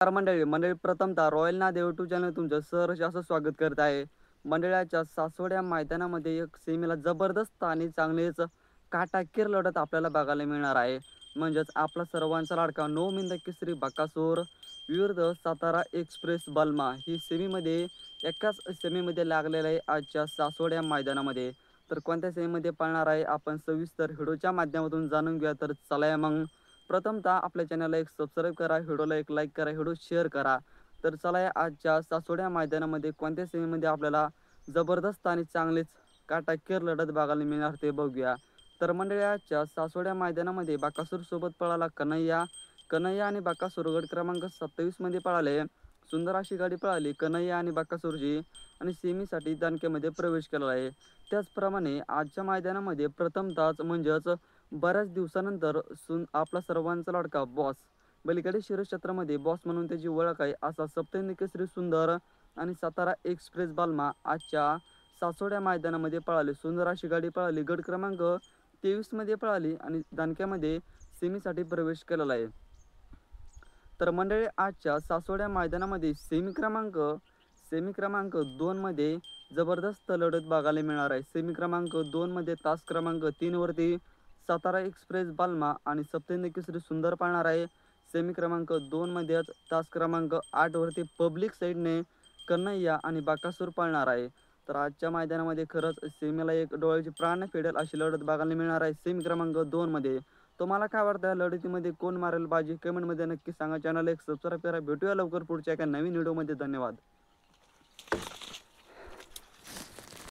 तर मंडळी प्रथमतः रॉयल नादेव यूट्यूब चॅनल तुमचं सहर्ष असं स्वागत करत आहे. मंडळाच्या सासवड मैदानामध्ये एक सेमीला जबरदस्त आणि चांगलीच काटाकीर लढत आपल्याला बघायला मिळणार आहे. म्हणजेच आपला सर्वांचा लाडका नवमिंद केसरी बकासूर विरुद्ध सातारा एक्सप्रेस बलमा ही सेमीमध्ये एकाच सेमीमध्ये लागलेलं आहे आजच्या सासवड मैदानामध्ये. तर कोणत्या सेमीमध्ये पळणार आहे आपण सविस्तर व्हिडिओच्या माध्यमातून जाणून घेऊया. तर चला मग प्रथमतः आपल्या चॅनलला एक सबस्क्राईब करा, व्हिडिओला एक लाईक करा, व्हिडिओ शेअर करा. तर चला या आजच्या सासवड मैदानामध्ये कोणत्या सेमीमध्ये आपल्याला जबरदस्त आणि चांगलीच काटाकीर लढत बघायला मिळणार ते बघूया. तर मंडळी आजच्या सासवड मैदानामध्ये बकासूर सोबत पळाला कन्हैया. कन्हैया आणि बकासूर गट क्रमांक 27 मध्ये पळाले. सुंदर अशी गाडी पळाली कन्हैया आणि बकासूरची आणि सेमीसाठी दानक्यामध्ये प्रवेश केलेला आहे. त्याचप्रमाणे आजच्या मैदानामध्ये प्रथमतःच म्हणजेच बऱ्याच दिवसानंतर आपला सर्वांचा लाडका बॉस बलीकडे शिरक्षेत्रामध्ये बॉस म्हणून त्याची ओळख आहे असा सप्तहिंद केसरी सुंदर आणि सातारा एक्सप्रेस बालमा आजच्या सासवड्या मैदानामध्ये पळाली. सुंदर अशी गाडी पळाली, गट क्रमांक 23 मध्ये पळाली आणि दानक्यामध्ये सेमीसाठी प्रवेश केलेला आहे. तर मंडळी आजच्या सासवड्या मैदानामध्ये सेमी क्रमांक 2 मध्ये जबरदस्त लढत बघायला मिळणार आहे. सेमी क्रमांक 2 मध्ये तास क्रमांक 3 वरती सातारा एक्सप्रेस बालमा आणि सप्तहिंद केसरी सुंदर पाळणार आहे. सेमी क्रमांक 2 मध्येच तास क्रमांक 8 वरती पब्लिक साईडने कन्हैया आणि बाकासूर पाळणार आहे. तर आजच्या मैदानामध्ये खरंच सेमीला एक डोळ्याची प्राण फेडेल अशी लढत बघायला मिळणार आहे सेमी क्रमांक 2 मध्ये. तुम्हाला काय वाटतं या लढतीमध्ये कोण मारेल बाजी कमेंटमध्ये नक्की सांगा. चॅनल एक सबस्क्राईब करा. भेटूया लवकर पुढच्या एका नवीन व्हिडिओमध्ये. धन्यवाद.